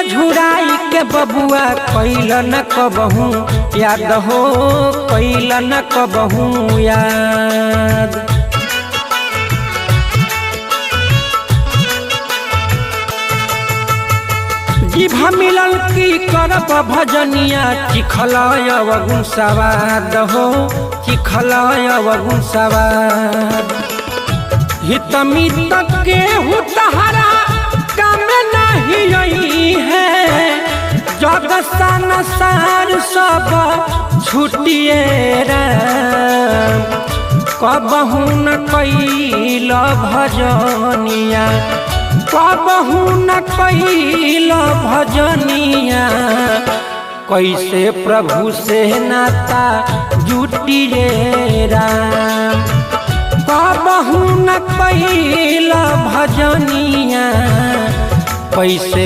झुराई के बबुआ कैल न कबहू याद हो, कैल न कबहू याद। जिभा मिलल की करब भजनिया, चिखलाय अवगुण सवाद हो, चिखलाय अवगुण सवाद। हित मित केहू तहरा काम नहीं आई है, जग संसार सब छुटिए राम। कबहू न कैल भजनिया, कबहू न कैल भजनिया, कैसे प्रभु से नाता जुटिए राम। कबहू न कैल भजनिया, कैसे